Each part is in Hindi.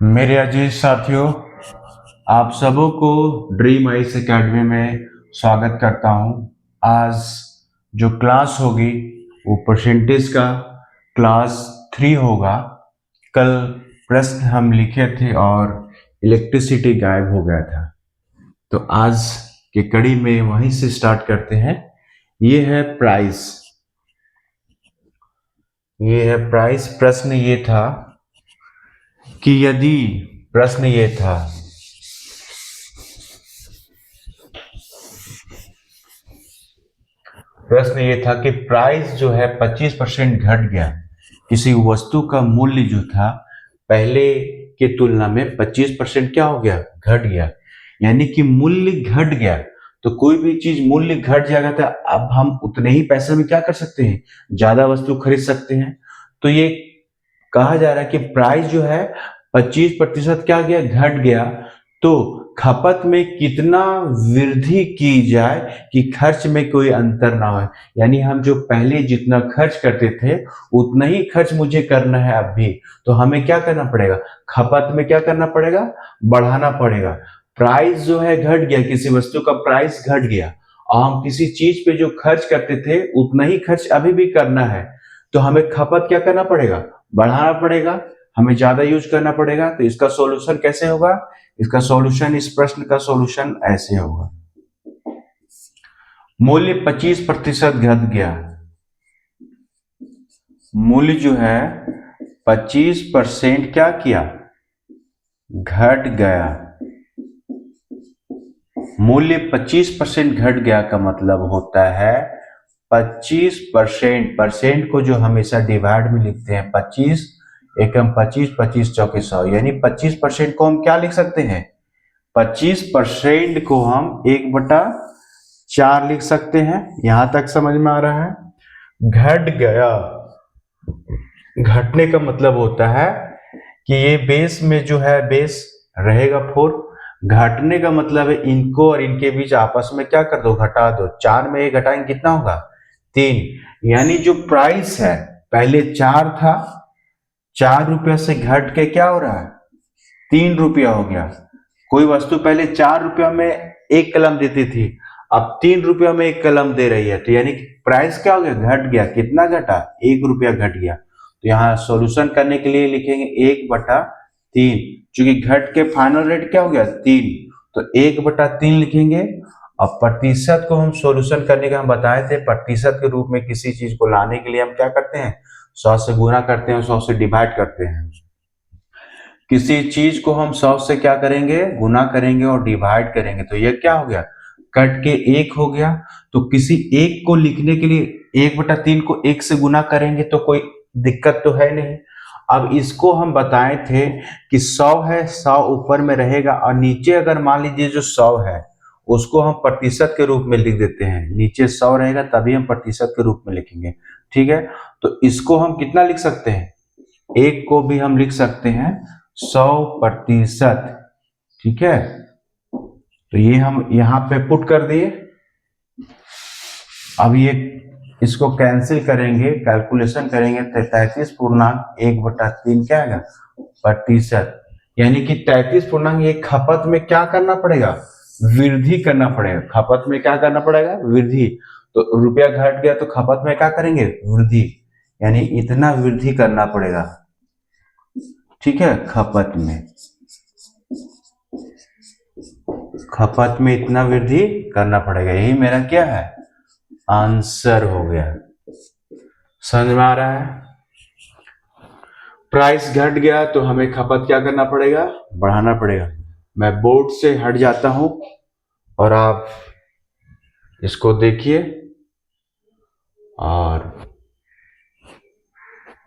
मेरे अजीज साथियों, आप सबों को ड्रीम आइस एकेडमी में स्वागत करता हूं। आज जो क्लास होगी वो परसेंटेज का क्लास 3 होगा। कल प्रश्न हम लिखे थे और इलेक्ट्रिसिटी गायब हो गया था, तो आज की कड़ी में वहीं से स्टार्ट करते हैं। ये है प्राइस। प्रश्न ये था कि यदि प्रश्न ये था प्रश्न ये था कि प्राइस जो है 25% घट गया। किसी वस्तु का मूल्य जो था पहले के तुलना में 25% क्या हो गया, घट गया। यानी कि मूल्य घट गया। तो कोई भी चीज मूल्य घट जाएगा तो अब हम उतने ही पैसे में क्या कर सकते हैं, ज्यादा वस्तु खरीद सकते हैं। तो ये कहा जा रहा है कि प्राइस जो है 25% क्या गया, घट गया। तो खपत में कितना वृद्धि की जाए कि खर्च में कोई अंतर ना हो। यानी हम जो पहले जितना खर्च करते थे उतना ही खर्च मुझे करना है अब भी। तो हमें क्या करना पड़ेगा, खपत में क्या करना पड़ेगा, बढ़ाना पड़ेगा। प्राइस जो है घट गया, किसी वस्तु का प्राइस घट गया और हम किसी चीज पे जो खर्च करते थे उतना ही खर्च अभी भी करना है। तो हमें खपत क्या करना पड़ेगा, बढ़ाना पड़ेगा, हमें ज्यादा यूज करना पड़ेगा। तो इसका सॉल्यूशन कैसे होगा, इसका सॉल्यूशन, इस प्रश्न का सॉल्यूशन ऐसे होगा। मूल्य 25% घट गया। मूल्य जो है 25% क्या किया, घट गया। मूल्य 25% घट गया का मतलब होता है 25%। परसेंट को जो हमेशा डिवाइड में लिखते हैं, 25 एकम 25, 25 चौके 100। यानी 25% को हम क्या लिख सकते हैं, 25% को हम 1/4 लिख सकते हैं। यहां तक समझ में आ रहा है। घट गया, घटने का मतलब होता है कि ये बेस में जो है बेस रहेगा 4। घटने का मतलब है इनको और इनके बीच आपस में क्या कर दो, घटा दो। 4 में ये घटाएंगे कितना होगा, 3। यानी जो प्राइस है पहले 4 था, 4 रुपया से घट के क्या हो रहा है, 3 रुपया हो गया। कोई वस्तु पहले 4 रुपया में एक कलम देती थी, अब 3 रुपया में एक कलम दे रही है। तो यानी प्राइस क्या हो गया, घट गया। कितना घटा, 1 रुपया घट गया। तो यहाँ सॉल्यूशन करने के लिए लिखेंगे 1/3। चूंकि घट के फाइनल रेट क्या हो गया, 3, तो 1/3 लिखेंगे। और प्रतिशत को हम सॉल्यूशन करने का हम बताए थे, प्रतिशत के रूप में किसी चीज को लाने के लिए हम क्या करते हैं, 100 से गुना करते हैं, 100 से डिवाइड करते हैं। किसी चीज को हम 100 से क्या करेंगे, गुना करेंगे और डिवाइड करेंगे। तो यह क्या हो गया, कट के 1 हो गया। तो किसी एक को लिखने के लिए 1/3 को 1 से गुना करेंगे तो कोई दिक्कत तो है नहीं। अब इसको हम बताए थे कि 100 है, 100 ऊपर में रहेगा और नीचे अगर मान लीजिए जो 100 है उसको हम प्रतिशत के रूप में लिख देते हैं। नीचे 100 रहेगा तभी हम प्रतिशत के रूप में लिखेंगे। ठीक है, तो इसको हम कितना लिख सकते हैं, एक को भी हम लिख सकते हैं 100%। ठीक है, तो ये हम यहां पे पुट कर दिए। अब ये इसको कैंसिल करेंगे, कैलकुलेशन करेंगे तो 33.1/3 क्या आएगा, प्रतिशत। यानी कि 33.1 खपत में क्या करना पड़ेगा, वृद्धि करना पड़ेगा। खपत में क्या करना पड़ेगा, वृद्धि। तो रुपया घट गया तो खपत में क्या करेंगे, वृद्धि। यानी इतना वृद्धि करना पड़ेगा। ठीक है, खपत में इतना वृद्धि करना पड़ेगा। यही मेरा क्या है, आंसर हो गया। समझ में आ रहा है। प्राइस घट गया तो हमें खपत क्या करना पड़ेगा, बढ़ाना पड़ेगा। मैं बोर्ड से हट जाता हूं और आप इसको देखिए और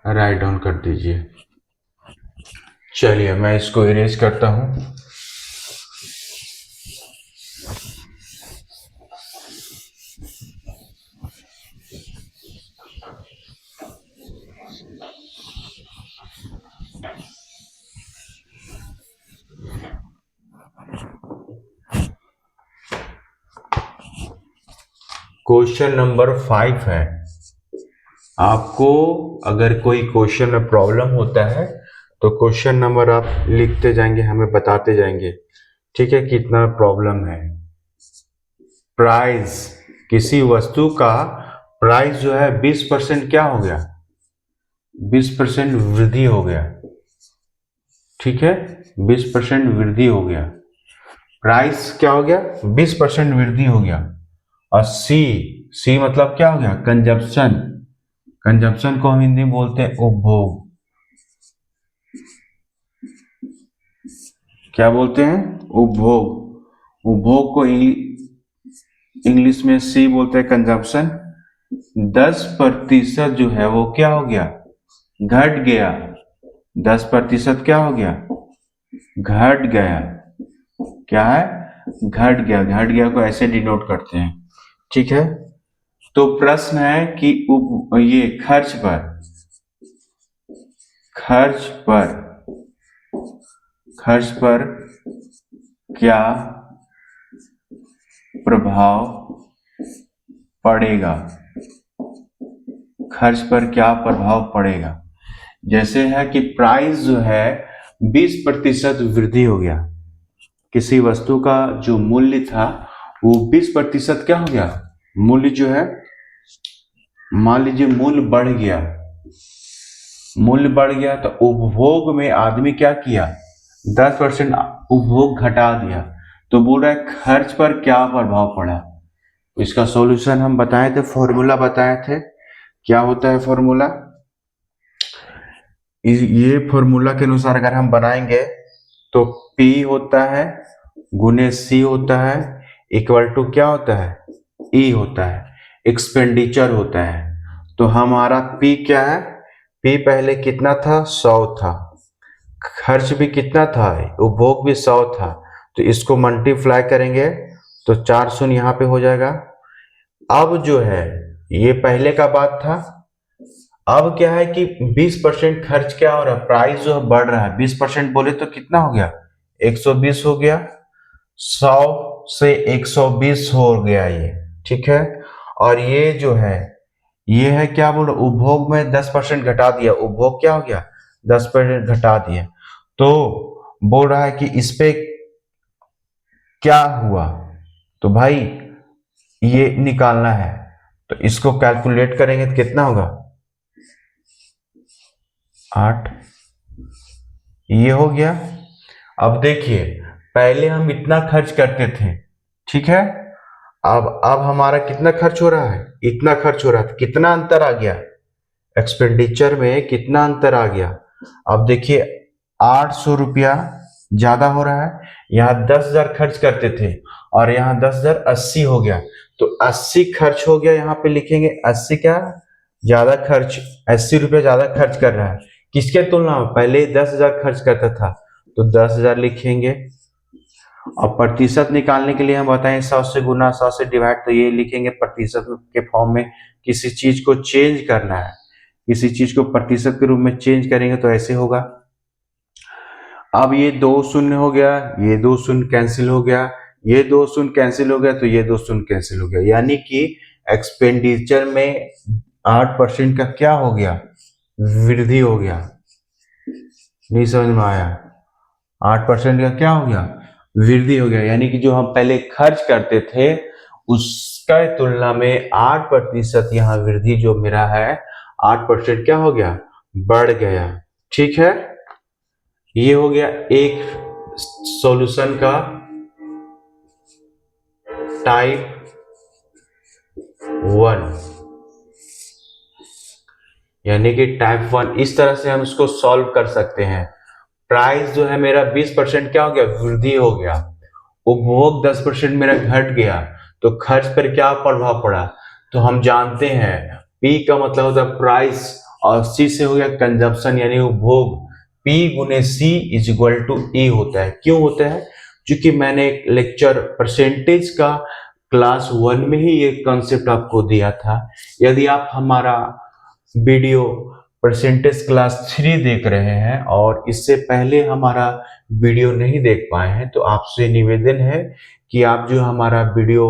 राइट डाउन कर दीजिए। चलिए मैं इसको इरेज करता हूं। क्वेश्चन नंबर 5 है। आपको अगर कोई क्वेश्चन में प्रॉब्लम होता है तो क्वेश्चन नंबर आप लिखते जाएंगे, हमें बताते जाएंगे, ठीक है, कितना प्रॉब्लम है। प्राइस, किसी वस्तु का प्राइस जो है 20% क्या हो गया, 20% वृद्धि हो गया, ठीक है, 20% वृद्धि हो गया, प्राइस क्या हो गया, 20% वृद्धि हो गया। और सी, सी मतलब क्या हो गया, कंजप्शन, कंजप्शन को हम हिंदी में बोलते हैं उपभोग, क्या बोलते हैं, उपभोग, उपभोग को इंग्लिश में सी बोलते हैं कंजप्शन। 10% जो है वो क्या हो गया, घट गया, 10% क्या हो गया, घट गया, क्या है, घट गया, घट गया को ऐसे डिनोट करते हैं, ठीक है। तो प्रश्न है कि ये खर्च पर, खर्च पर, खर्च पर क्या प्रभाव पड़ेगा, खर्च पर क्या प्रभाव पड़ेगा। जैसे है कि प्राइस जो है 20% वृद्धि हो गया, किसी वस्तु का जो मूल्य था वो 20% क्या हो गया, मूल्य जो है, मान लीजिए मूल्य बढ़ गया, मूल्य बढ़ गया तो उपभोग में आदमी क्या किया, 10% उपभोग घटा दिया, तो बोल रहा है खर्च पर क्या प्रभाव पड़ा। इसका सॉल्यूशन हम बताए थे, फॉर्मूला बताए थे, क्या होता है फॉर्मूला, ये फॉर्मूला के अनुसार अगर हम बनाएंगे तो P होता है गुने C होता है इक्वल टू क्या होता है, E होता है, एक्सपेंडिचर होता है। तो हमारा P क्या है, P पहले कितना था, 100 था, खर्च भी कितना था, उपभोग भी 100 था, तो इसको मल्टीप्लाई करेंगे तो 4 शून्य यहाँ पे हो जाएगा। अब जो है ये पहले का बात था, अब क्या है कि 20% खर्च क्या हो रहा है, प्राइस जो है बढ़ रहा है, 20% बोले तो कितना हो गया, 120 हो गया, 100 से 120 हो गया ये, ठीक है। और ये जो है ये है क्या बोल रहा, उपभोग में 10% घटा दिया, उपभोग क्या हो गया, 10% घटा दिया, तो बोल रहा है कि इस पे क्या हुआ, तो भाई ये निकालना है, तो इसको कैलकुलेट करेंगे तो कितना होगा, 8, ये हो गया। अब देखिए पहले हम इतना खर्च करते थे, ठीक है, अब हमारा कितना खर्च हो रहा है, इतना खर्च हो रहा था, कितना अंतर आ गया, एक्सपेंडिचर में कितना अंतर आ गया। अब देखिए 800 रुपया ज्यादा हो रहा है, यहाँ 10,000 खर्च करते थे और यहाँ 10,000 80 हो गया, तो 80 खर्च हो गया, यहाँ पे लिखेंगे 80 क्या ज्यादा खर्च, 80 रुपया ज्यादा खर्च कर रहा है, किसके तुलना में, पहले 10,000 खर्च करता था तो 10,000 लिखेंगे। और प्रतिशत निकालने के लिए हम बताएं 100 से गुना 100 से डिवाइड, तो ये लिखेंगे प्रतिशत के फॉर्म में, किसी चीज को चेंज करना है, किसी चीज को प्रतिशत के रूप में चेंज करेंगे तो ऐसे होगा। अब ये 2 शून्य हो गया, ये 2 शून्य कैंसिल हो गया, ये 2 शून्य कैंसिल हो गया, तो ये 2 शून्य कैंसिल हो गया, यानी कि एक्सपेंडिचर में 8% का क्या हो गया, वृद्धि हो गया, नहीं समझ में आया, 8% का क्या हो गया, वृद्धि हो गया, यानी कि जो हम पहले खर्च करते थे उसका तुलना में 8% यहाँ वृद्धि जो मेरा है, 8% क्या हो गया, बढ़ गया, ठीक है। ये हो गया एक सॉल्यूशन का टाइप 1, यानी कि टाइप 1, इस तरह से हम इसको सॉल्व कर सकते हैं। प्राइस जो है मेरा 20% क्या हो गया, वृद्धि हो गया, उपभोग 10% मेरा घट गया, तो खर्च पर क्या प्रभाव पड़ा, तो हम जानते हैं P का मतलब होता है प्राइस और C से हो गया कंजप्शन यानी उपभोग, P गुने C is equal to E होता है। क्यों होता है, क्योंकि मैंने एक लेक्चर परसेंटेज का क्लास 1 में ही ये कॉन्सेप्ट आपको दिया था। यदि आप हमारा वीडियो परसेंटेज क्लास 3 देख रहे हैं और इससे पहले हमारा वीडियो नहीं देख पाए हैं, तो आपसे निवेदन है कि आप जो हमारा वीडियो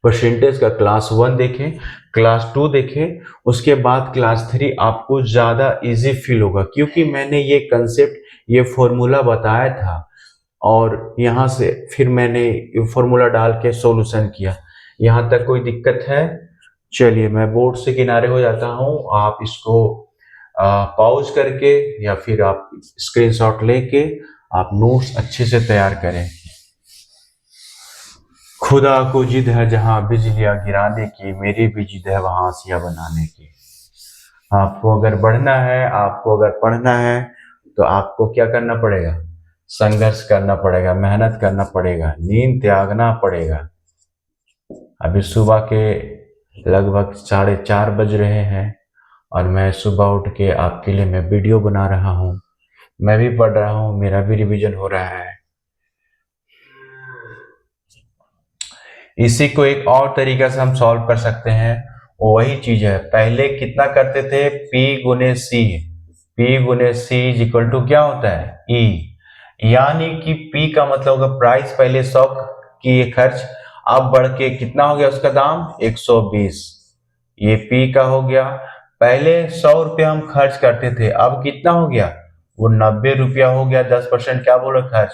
परसेंटेज का क्लास 1 देखें, क्लास 2 देखें, उसके बाद क्लास 3 आपको ज़्यादा इजी फील होगा, क्योंकि मैंने ये कंसेप्ट, ये फॉर्मूला बताया था और यहाँ से फिर मैंने फॉर्मूला डाल के सॉल्यूशन किया। यहाँ तक कोई दिक्कत है? चलिए मैं बोर्ड से किनारे हो जाता हूँ, आप इसको पॉज करके या फिर आप स्क्रीनशॉट लेके आप नोट्स अच्छे से तैयार करें। खुदा को जिद है जहां बिजलियां गिराने की, मेरी भी जिद है वहां आसिया बनाने की। आपको अगर बढ़ना है, आपको अगर पढ़ना है, तो आपको क्या करना पड़ेगा? संघर्ष करना पड़ेगा, मेहनत करना पड़ेगा, नींद त्यागना पड़ेगा। अभी सुबह के लगभग 4:30 बज रहे हैं और मैं सुबह उठ के आपके लिए मैं वीडियो बना रहा हूँ। मैं भी पढ़ रहा हूँ, मेरा भी रिवीजन हो रहा है। इसी को एक और तरीका से हम सॉल्व कर सकते हैं, वही चीज है। पहले कितना करते थे? P गुने सी। P गुने सी इज इक्वल टू क्या होता है? E। यानी कि P का मतलब होगा प्राइस, पहले 100 की ये खर्च, अब बढ़ के कितना हो गया उसका दाम? 120। ये P का हो गया। पहले 100 रुपया हम खर्च करते थे, अब कितना हो गया? वो 90 रुपया हो गया। 10% क्या बोलो खर्च।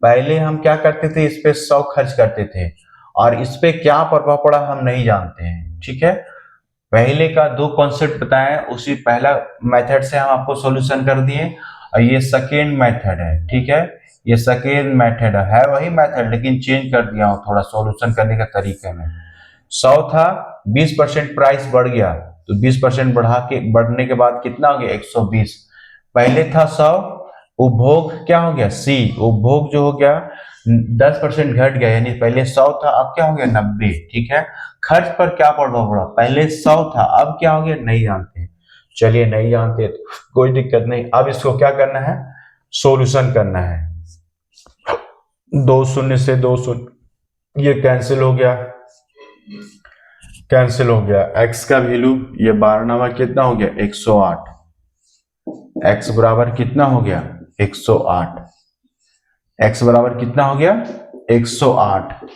पहले हम क्या करते थे? इस पे 100 खर्च करते थे और इस पे क्या प्रभाव पड़ा हम नहीं जानते हैं। ठीक है, पहले का 2 कॉन्सेप्ट बताए, उसी पहला मेथड से हम आपको सॉल्यूशन कर दिए और ये सेकेंड मेथड है। ठीक है, ये सेकेंड मेथड है वही मेथड, लेकिन चेंज कर दिया हूं थोड़ा सॉल्यूशन करने का तरीके में। 100 था, 20% प्राइस बढ़ गया, तो 20% बढ़ने के बाद कितना हो गया? 120। पहले था 100, उपभोग क्या हो गया? सी, उपभोग जो हो गया 10% घट गया, यानी पहले 100 था, अब क्या हो गया? 90। ठीक है, खर्च पर क्या प्रभाव पड़ा? पहले 100 था, अब क्या हो गया? नहीं जानते। चलिए नहीं जानते तो कोई दिक्कत नहीं, अब इसको क्या करना है? सॉल्यूशन करना है। 2 शून्य से 2 शून्य ये कैंसिल हो गया, कैंसिल हो गया। x का वैल्यू ये 12 कितना हो गया? 108। x बराबर कितना हो गया? 108। x बराबर कितना हो गया? 108।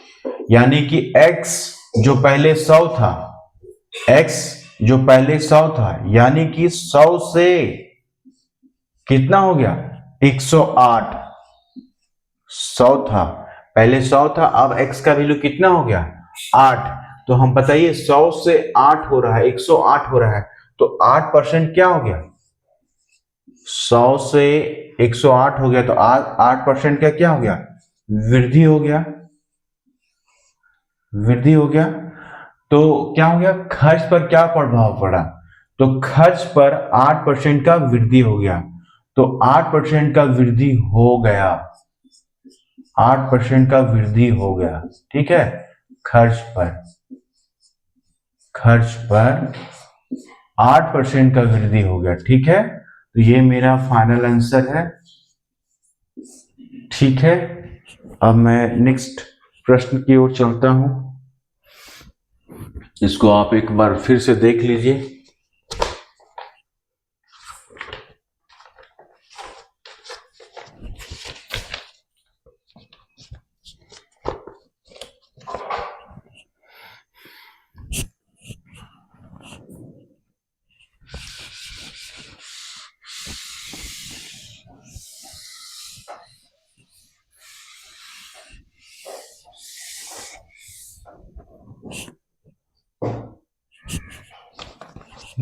यानी कि x जो पहले 100 था, x जो पहले 100 था, यानी कि 100 से कितना हो गया? 108। 100 था, पहले 100 था, अब x का वैल्यू कितना हो गया? 8। तो हम बताइए 100 से 8 हो रहा है, 108 हो रहा है, तो 8% क्या हो गया? 100 से 108 हो गया, तो 8% का क्या हो गया? वृद्धि हो गया, वृद्धि हो गया। तो क्या हो गया? खर्च पर क्या प्रभाव पड़ा? तो खर्च पर 8% का वृद्धि हो गया, तो 8% का वृद्धि हो गया, 8% का वृद्धि हो गया। ठीक है, खर्च पर 8% का वृद्धि हो गया। ठीक है, तो ये मेरा फाइनल आंसर है। ठीक है, अब मैं नेक्स्ट प्रश्न की ओर चलता हूं, इसको आप एक बार फिर से देख लीजिए।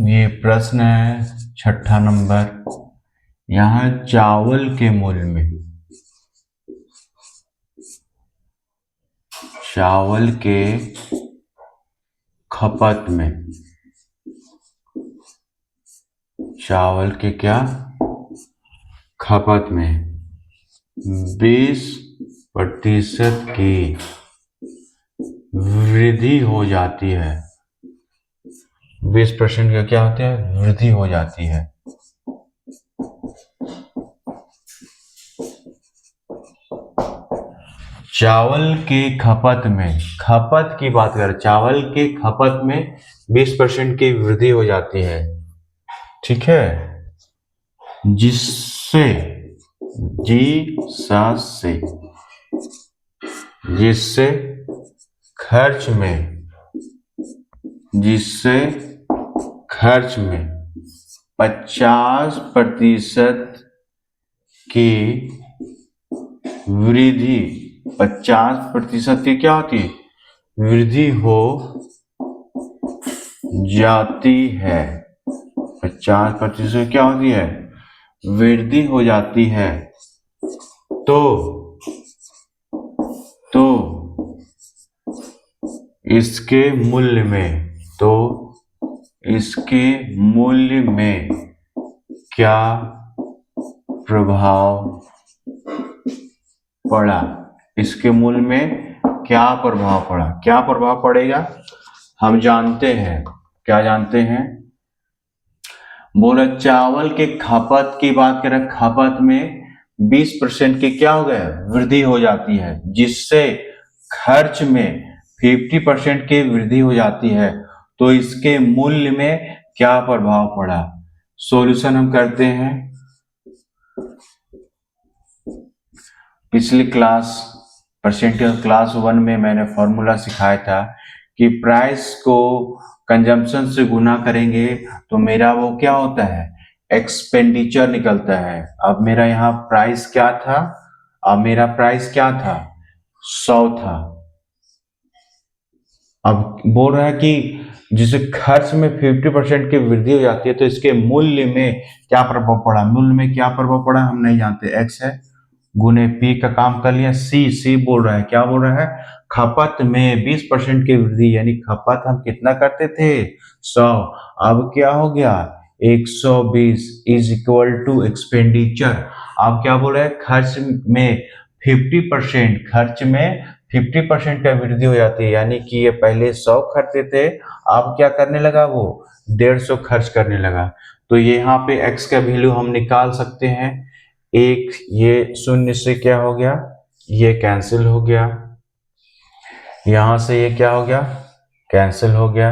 ये प्रश्न है 6ठा नंबर। यहां चावल के मूल्य में, चावल के खपत में, चावल के क्या खपत में 20% की वृद्धि हो जाती है। 20% का क्या होता है? वृद्धि हो जाती है। चावल के खपत में, खपत की बात करें, चावल के खपत में 20% की वृद्धि हो जाती है। ठीक है, जिससे जिससे खर्च में जिससे खर्च में 50% की वृद्धि, 50% की क्या होती है, वृद्धि हो जाती है। 50% क्या होती है, वृद्धि हो जाती है। तो इसके मूल्य में क्या प्रभाव पड़ा, इसके मूल्य में क्या प्रभाव पड़ा, क्या प्रभाव पड़ेगा हम जानते हैं। क्या जानते हैं, बोला चावल के खपत की बात करें, खपत में 20% की क्या हो गया, वृद्धि हो जाती है, जिससे खर्च में 50% की वृद्धि हो जाती है। तो इसके मूल्य में क्या प्रभाव पड़ा। सॉल्यूशन हम करते हैं। पिछली क्लास परसेंटेज क्लास 1 में मैंने फॉर्मूला सिखाया था कि प्राइस को कंजम्पशन से गुना करेंगे तो मेरा वो क्या होता है, एक्सपेंडिचर निकलता है। अब मेरा यहाँ प्राइस क्या था, अब मेरा प्राइस क्या था, 100 था। अब बोल रहा है कि जिसे खर्च में 50% की वृद्धि हो जाती है तो इसके मूल्य में क्या प्रभाव पड़ा, मूल्य में क्या प्रभाव पड़ा हम नहीं जानते। एक्स है गुने पी का काम कर लिया, सी बोल रहा है, क्या बोल रहा है, खपत में 20% की वृद्धि, यानी खपत हम कितना करते थे 100, अब क्या हो गया 120 इज इक्वल टू एक्सपेंडिचर। अब क्या बोल रहा है, खर्च में 50%, खर्च में 50% का वृद्धि हो जाती है, यानी कि ये पहले 100 खर्चते थे, अब क्या करने लगा, वो 150 खर्च करने लगा। तो ये यहाँ पे x का वैल्यू हम निकाल सकते हैं। एक ये शून्य से क्या हो गया, ये कैंसिल हो गया, यहां से ये क्या हो गया, कैंसिल हो गया।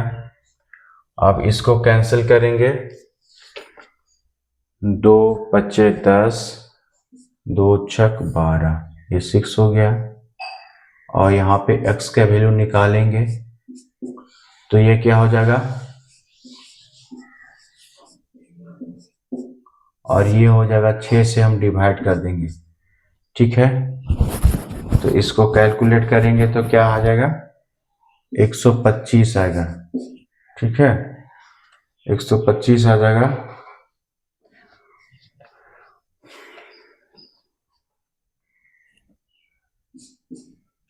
अब इसको कैंसिल करेंगे, 2 पच्चे 10, 2 छक 12, ये 6 हो गया। और यहाँ पे x का वैल्यू निकालेंगे तो ये क्या हो जाएगा, और ये हो जाएगा 6 से हम डिवाइड कर देंगे, ठीक है। तो इसको कैलकुलेट करेंगे तो क्या आ जाएगा, 125 आएगा, ठीक है, 125 आ जाएगा।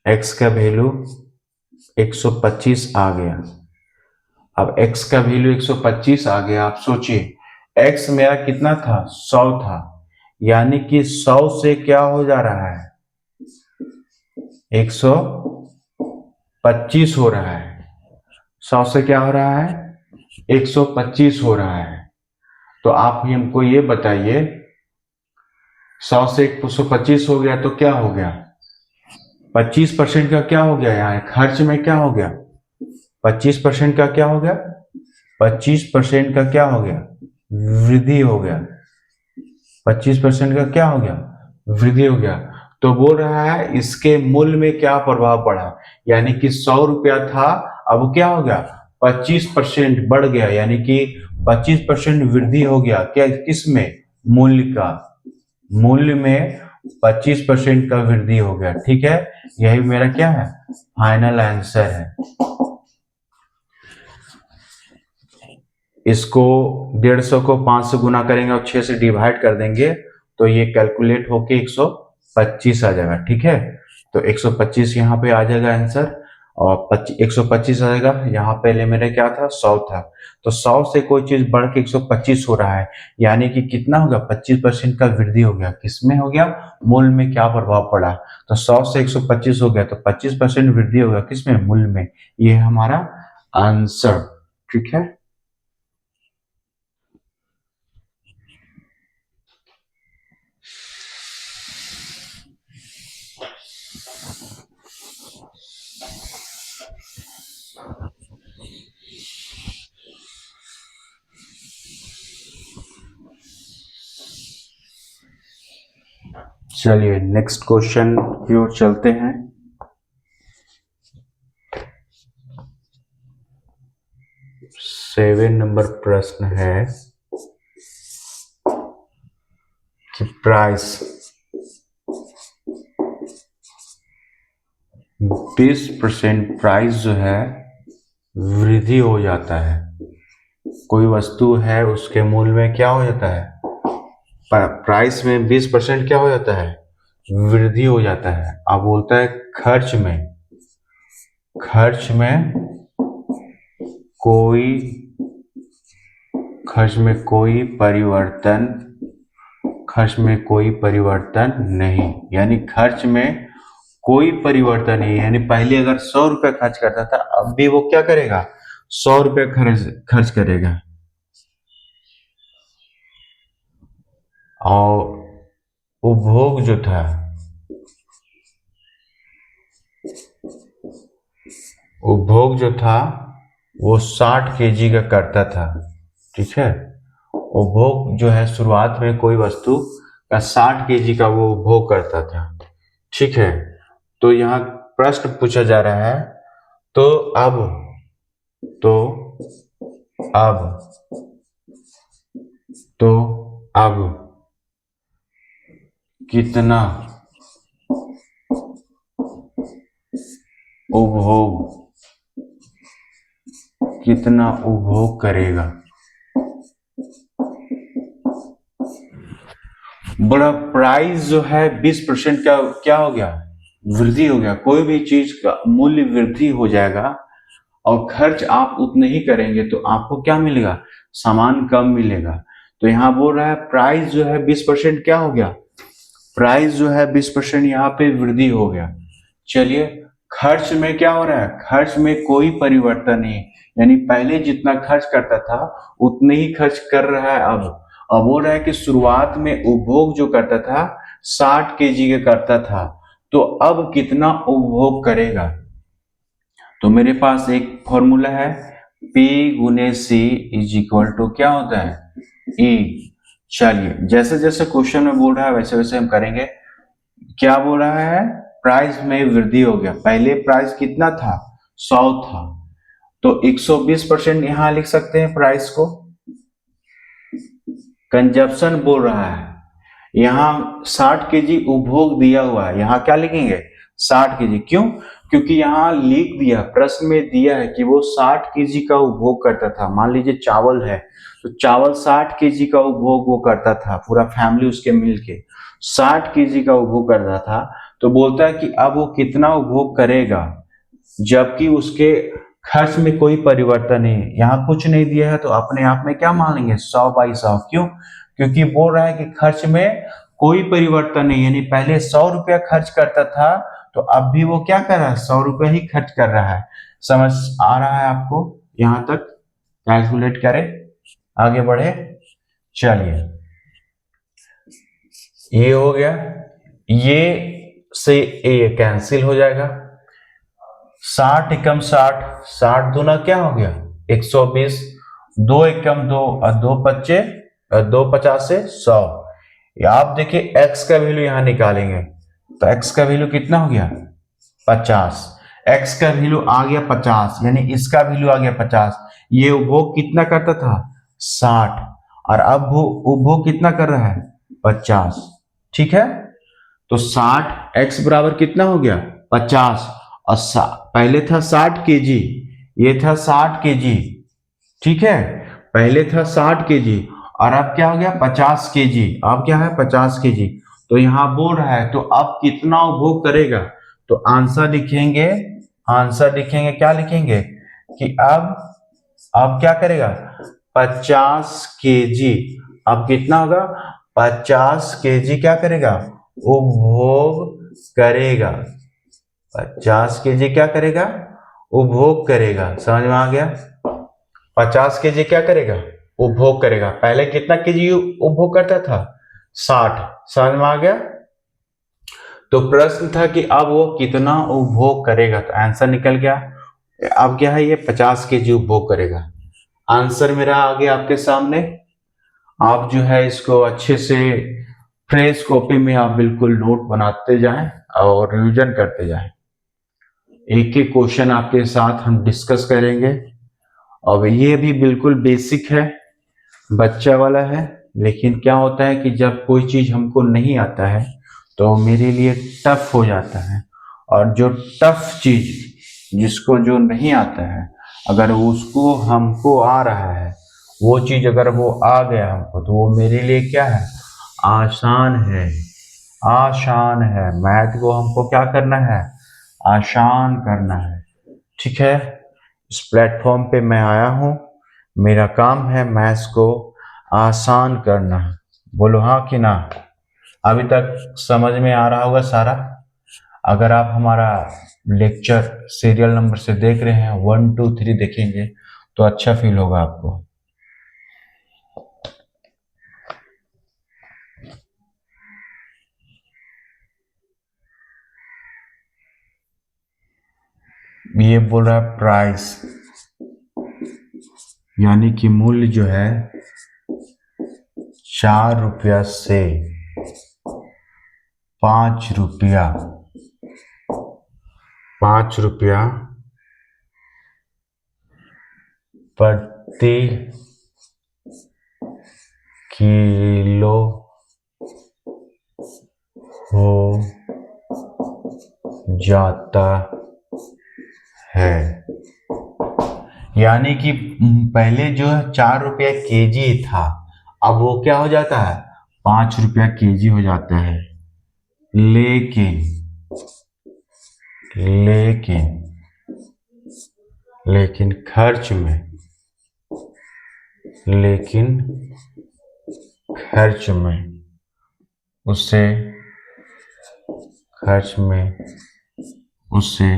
x का वैल्यू 125 आ गया। अब x का वैल्यू 125 आ गया। आप सोचिए x मेरा कितना था, 100 था, यानी कि 100 से क्या हो जा रहा है, 125 हो रहा है। 100 से क्या हो रहा है, 125 हो रहा है। तो आप हमको ये बताइए, 100 से 125 हो गया तो क्या हो गया, 25% का क्या हो गया, यहाँ खर्च में क्या हो गया, 25% का क्या हो गया, 25% का क्या हो गया, वृद्धि हो गया। 25% का क्या हो गया, वृद्धि हो गया। तो बोल रहा है इसके मूल्य में क्या प्रभाव पड़ा, यानी कि 100 रुपया था, अब क्या हो गया 25% बढ़ गया, यानी कि 25% वृद्धि हो गया। क्या किस में, मूल्य का, मूल्य में 25% का वृद्धि हो गया, ठीक है। यही मेरा क्या है, फाइनल आंसर है। इसको 150 को 5 से गुना करेंगे और 6 से डिवाइड कर देंगे तो ये कैलकुलेट होके 125 आ जाएगा, ठीक है। तो 125 यहाँ पे आ जाएगा आंसर, और 125 आ जाएगा। यहाँ पहले मेरा क्या था, 100 था, तो 100 से कोई चीज बढ़ के 125 हो रहा है, यानी कि कितना होगा, 25% का वृद्धि हो गया। किसमें हो गया, मूल्य में क्या प्रभाव पड़ा, तो 100 से 125 हो गया तो 25% वृद्धि हो गया, किसमें, मूल्य में। ये है हमारा आंसर, ठीक है। चलिए नेक्स्ट क्वेश्चन की ओर चलते हैं। 7 नंबर प्रश्न है कि प्राइस 20% प्राइस जो है वृद्धि हो जाता है। कोई वस्तु है उसके मूल्य में क्या हो जाता है, प्राइस में 20% क्या हो जाता है, वृद्धि हो जाता है। अब बोलता है खर्च में कोई परिवर्तन नहीं, यानी खर्च में कोई परिवर्तन नहीं। यानी पहले अगर 100 रुपये खर्च करता था, अब भी वो क्या करेगा, 100 रुपये खर्च करेगा। और उपभोग जो था वो 60 केजी का करता था। ठीक है, उपभोग जो है शुरुआत में कोई वस्तु का 60 केजी का वो उपभोग करता था। ठीक है, तो यहाँ प्रश्न पूछा जा रहा है, तो अब कितना उपभोग करेगा। बड़ा प्राइस जो है 20% का क्या हो गया, वृद्धि हो गया। कोई भी चीज का मूल्य वृद्धि हो जाएगा और खर्च आप उतने ही करेंगे तो आपको क्या मिलेगा, सामान कम मिलेगा। तो यहाँ बोल रहा है प्राइस जो है 20% क्या हो गया, प्राइस जो है 20% यहाँ पे वृद्धि हो गया। चलिए, खर्च में क्या हो रहा है, खर्च में कोई परिवर्तन नहीं, यानी पहले जितना खर्च करता था उतने ही खर्च कर रहा है। अब बोल रहा है कि शुरुआत में उपभोग जो करता था 60 केजी का करता था, तो अब कितना उपभोग करेगा। तो मेरे पास एक फॉर्मूला है, P गुने C इज इक्वल टू क्या होता है, E। चलिए, जैसे जैसे क्वेश्चन में बोल रहा है वैसे वैसे हम करेंगे। क्या बोल रहा है, प्राइस में वृद्धि हो गया। पहले प्राइस कितना था, 100 था, तो 120% यहां लिख सकते हैं प्राइस को। कंजप्शन बोल रहा है, यहाँ 60 केजी उपभोग दिया हुआ है, यहाँ क्या लिखेंगे 60 केजी। क्यों, क्योंकि यहाँ लिख दिया, प्रश्न में दिया है कि वो 60 केजी का उपभोग करता था। मान लीजिए चावल है, तो चावल 60 केजी का उपभोग वो करता था, पूरा फैमिली उसके मिलके 60 केजी का उपभोग करता था। तो बोलता है कि अब वो कितना उपभोग करेगा, जबकि उसके खर्च में कोई परिवर्तन नहीं है। यहाँ कुछ नहीं दिया है तो अपने आप में क्या मान लेंगे, 100/100। क्यों, क्योंकि बोल रहा है कि खर्च में कोई परिवर्तन नहीं, यानी पहले 100 रुपया खर्च करता था तो अब भी वो क्या कर रहा है, 100 रुपया ही खर्च कर रहा है। समझ आ रहा है आपको, यहां तक कैलकुलेट करें, आगे बढ़े। चलिए, ये हो गया, ये से ये कैंसिल हो जाएगा। 60 एकम 60, 60 दूना क्या हो गया 120, 2 एकम 2 और 2 पच्चे 2 50 से 100। आप देखिए x का वैल्यू यहां निकालेंगे तो x का वैल्यू कितना हो गया 50, x का वैल्यू आ गया 50, यानी इसका वैल्यू आ गया 50। ये उपभोग कितना करता था 60, और अब वो उपभोग कितना कर रहा है 50। ठीक है, तो 60 x बराबर कितना हो गया 50, और पहले था 60 केजी, ये था 60 केजी। ठीक है, पहले था 60 केजी और अब क्या हो गया 50 केजी, अब क्या है 50 केजी। तो यहां बोल रहा है तो अब कितना उपभोग करेगा, तो आंसर लिखेंगे, क्या लिखेंगे कि अब क्या करेगा 50 केजी। अब कितना होगा 50 केजी क्या करेगा, उपभोग करेगा। 50 केजी क्या करेगा, उपभोग करेगा। समझ में आ गया, 50 केजी क्या करेगा, उपभोग करेगा। पहले कितना केजी उपभोग करता था 60। समझ में आ गया। तो प्रश्न था कि अब वो कितना उपभोग करेगा, तो आंसर निकल गया। अब क्या है, ये 50 केजी उपभोग करेगा। आंसर मेरा आ गया आपके सामने। आप जो है इसको अच्छे से फ्रेश कॉपी में आप बिल्कुल नोट बनाते जाएं और रिवीजन करते जाएं। एक एक क्वेश्चन आपके साथ हम डिस्कस करेंगे अब ये भी बिल्कुल बेसिक है, बच्चा वाला है, लेकिन क्या होता है कि जब कोई चीज हमको नहीं आता है तो मेरे लिए टफ हो जाता है। और जो टफ चीज, जिसको जो नहीं आता है, अगर उसको हमको आ रहा है, वो चीज अगर वो आ गया हमको, तो वो मेरे लिए क्या है, आसान है। आसान है, मैथ को हमको क्या करना है, आसान करना है। ठीक है, इस प्लेटफॉर्म पे मैं आया हूँ, मेरा काम है मैथ्स को आसान करना। बोलो हाँ कि ना। अभी तक समझ में आ रहा होगा सारा। अगर आप हमारा लेक्चर सीरियल नंबर से देख रहे हैं, 1 2 3 देखेंगे तो अच्छा फील होगा आपको। ये बोल रहा है प्राइस, यानी कि मूल्य जो है 4 रुपया से 5 रुपया, 5 रुपया प्रति किलो हो जाता है। यानी कि पहले जो 4 रुपया केजी था, अब वो क्या हो जाता है, 5 रुपया केजी हो जाता है। लेकिन लेकिन लेकिन खर्च में, लेकिन खर्च में उसे खर्च में उसे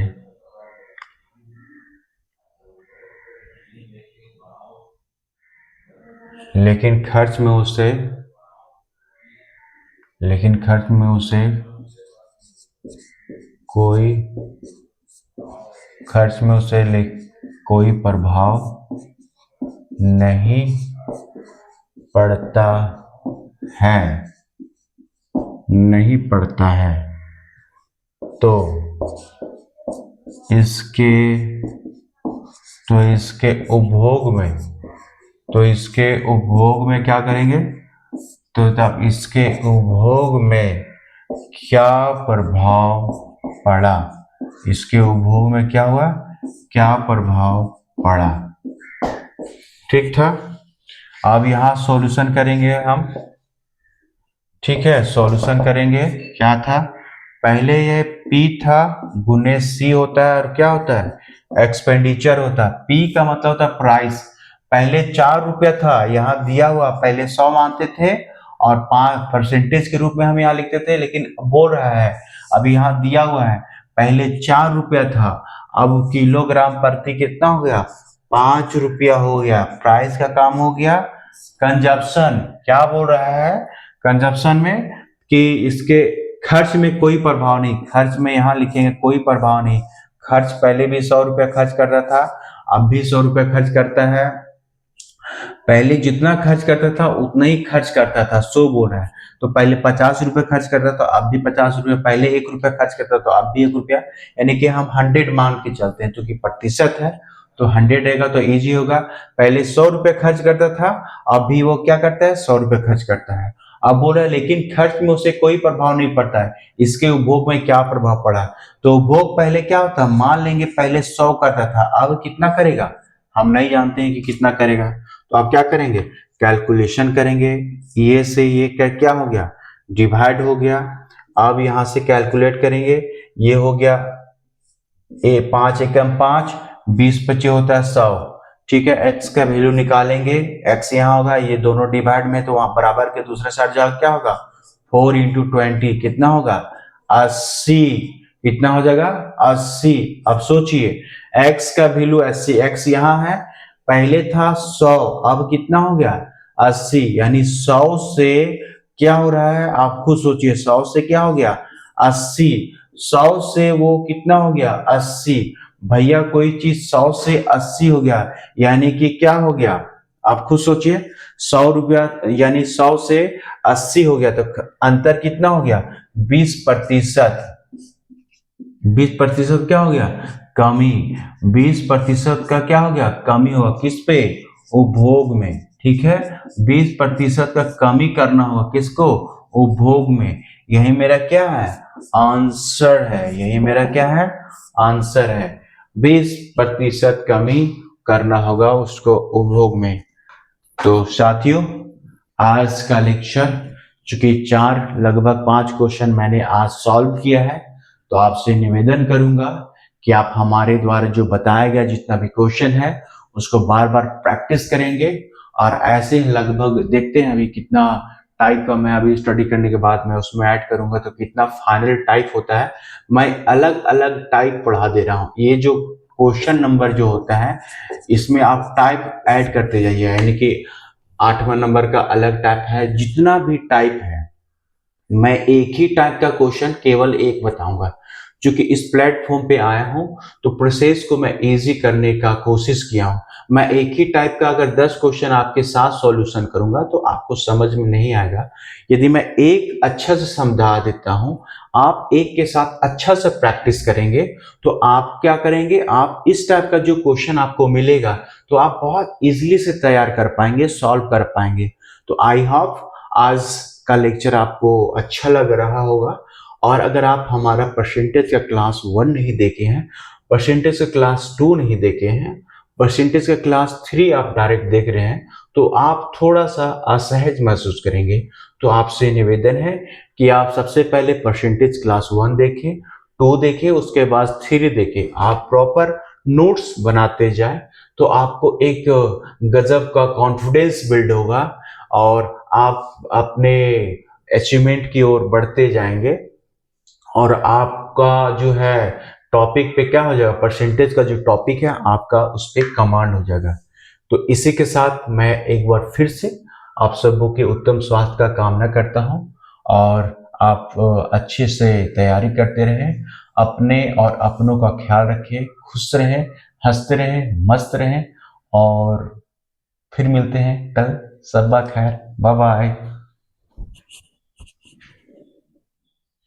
लेकिन खर्च में उसे लेकिन खर्च में उसे कोई खर्च में उसे कोई प्रभाव नहीं पड़ता है, नहीं पड़ता है। तो इसके इसके उपभोग में इसके उपभोग में क्या करेंगे, तो तब इसके उपभोग में क्या प्रभाव पड़ा, इसके उपभोग में क्या हुआ, क्या प्रभाव पड़ा। ठीक था। अब यहाँ सॉल्यूशन करेंगे हम। ठीक है, सॉल्यूशन करेंगे। क्या था, पहले ये P था, गुने C होता है, और क्या होता है, एक्सपेंडिचर होता है। P का मतलब होता है प्राइस। पहले 4 रुपया था, यहाँ दिया हुआ, पहले 100 मानते थे और 5% के रूप में हम यहाँ लिखते थे, लेकिन बोल रहा है अभी यहाँ दिया हुआ है पहले 4 रुपया था, अब किलोग्राम प्रति कितना हो गया, 5 रुपया हो गया। प्राइस का काम हो गया। कंजप्शन क्या बोल रहा है, कंजप्शन में कि इसके खर्च में कोई प्रभाव नहीं, खर्च में यहाँ लिखेंगे कोई प्रभाव नहीं। खर्च पहले भी 100 रुपया खर्च करता था, अब भी 100 रुपया खर्च करता है। पहले जितना खर्च करता था उतना ही खर्च करता था, 100 बोल रहा है, तो पहले 50 रुपये खर्च करता था, अब भी 50 रुपये। पहले 1 रुपया खर्च करता था, अब भी 1 रुपया। यानी कि हम 100 मान के चलते हैं, क्योंकि प्रतिशत है तो 100 रहेगा तो इजी होगा। पहले 100 रुपये खर्च करता था, अब भी वो क्या करता है, 100 रुपये खर्च करता है। अब बोल रहा है लेकिन खर्च में उसे कोई प्रभाव नहीं पड़ता है, इसके उपभोग में क्या प्रभाव पड़ा। तो उपभोग पहले क्या होता, मान लेंगे पहले 100 करता था, अब कितना करेगा हम नहीं जानते हैं कि कितना करेगा। तो आप क्या करेंगे, कैलकुलेशन करेंगे। ये से ये क्या हो गया, डिवाइड हो गया। अब यहां से कैलकुलेट करेंगे, ये हो गया 5 एकम 5, 20 25 होता है 100। ठीक है, x का वैल्यू निकालेंगे, x यहाँ होगा, ये दोनों डिवाइड में, तो वहां बराबर के दूसरे साइड जाकर क्या होगा, 4 इंटू 20 कितना होगा, 80। कितना हो जाएगा, 80। अब सोचिए x का वैल्यू 80, x यहाँ है, पहले था 100, अब कितना हो गया 80। यानी 100 से क्या हो रहा है, आप खुद सोचिए, 100 से क्या हो गया 80, 100 से वो कितना हो गया 80। भैया कोई चीज 100 से 80 हो गया, यानी कि क्या हो गया, आप खुद सोचिए, 100 रुपया यानी 100 से 80 हो गया, तो अंतर कितना हो गया, 20%। 20% क्या हो गया? कमी। 20% का क्या हो गया? कमी होगा किस पे? उपभोग में। ठीक है, 20% का कमी करना होगा किसको? उपभोग में। यही मेरा क्या है? आंसर है। यही मेरा क्या है? आंसर है। 20% कमी करना होगा उसको उपभोग में। तो साथियों, आज का लेक्चर चूंकि 4 लगभग 5 क्वेश्चन मैंने आज सॉल्व किया है, तो आपसे निवेदन करूंगा कि आप हमारे द्वारा जो बताया गया जितना भी क्वेश्चन है उसको बार बार प्रैक्टिस करेंगे। और ऐसे ही लगभग देखते हैं अभी कितना टाइप का मैं अभी स्टडी करने के बाद मैं उसमें ऐड करूंगा तो कितना फाइनल टाइप होता है। मैं अलग अलग टाइप पढ़ा दे रहा हूं। ये जो क्वेश्चन नंबर जो होता है इसमें आप टाइप ऐड करते जाइए, यानी कि 8वां नंबर का अलग टाइप है। जितना भी टाइप है मैं एक ही टाइप का क्वेश्चन केवल एक बताऊंगा। क्योंकि इस प्लेटफॉर्म पे आया हूं तो प्रोसेस को मैं इजी करने का कोशिश किया हूं। मैं एक ही टाइप का अगर 10 क्वेश्चन आपके साथ सॉल्यूशन करूंगा तो आपको समझ में नहीं आएगा। यदि मैं एक अच्छा से समझा देता हूं, आप एक के साथ अच्छा से प्रैक्टिस करेंगे तो आप क्या करेंगे, आप इस टाइप का जो क्वेश्चन आपको मिलेगा तो आप बहुत इजीली से तैयार कर पाएंगे, सॉल्व कर पाएंगे। तो आई होप आज का लेक्चर आपको अच्छा लग रहा होगा। और अगर आप हमारा परसेंटेज का क्लास 1 नहीं देखे हैं, परसेंटेज का क्लास 2 नहीं देखे हैं, परसेंटेज का क्लास 3 आप डायरेक्ट देख रहे हैं, तो आप थोड़ा सा असहज महसूस करेंगे। तो आपसे निवेदन है कि आप सबसे पहले परसेंटेज क्लास 1 देखें, 2 देखें, उसके बाद 3 देखें। आप प्रॉपर नोट्स बनाते जाएं तो आपको एक गजब का कॉन्फिडेंस बिल्ड होगा और आप अपने अचीवमेंट की ओर बढ़ते जाएंगे। और आपका जो है टॉपिक पे क्या हो जाएगा, परसेंटेज का जो टॉपिक है आपका उस पर कमांड हो जाएगा। तो इसी के साथ मैं एक बार फिर से आप सबों के उत्तम स्वास्थ्य का कामना करता हूं और आप अच्छे से तैयारी करते रहें, अपने और अपनों का ख्याल रखें, खुश रहें, हंसते रहें, मस्त रहें। और फिर मिलते हैं कल। सबा खैर, बाय बाय।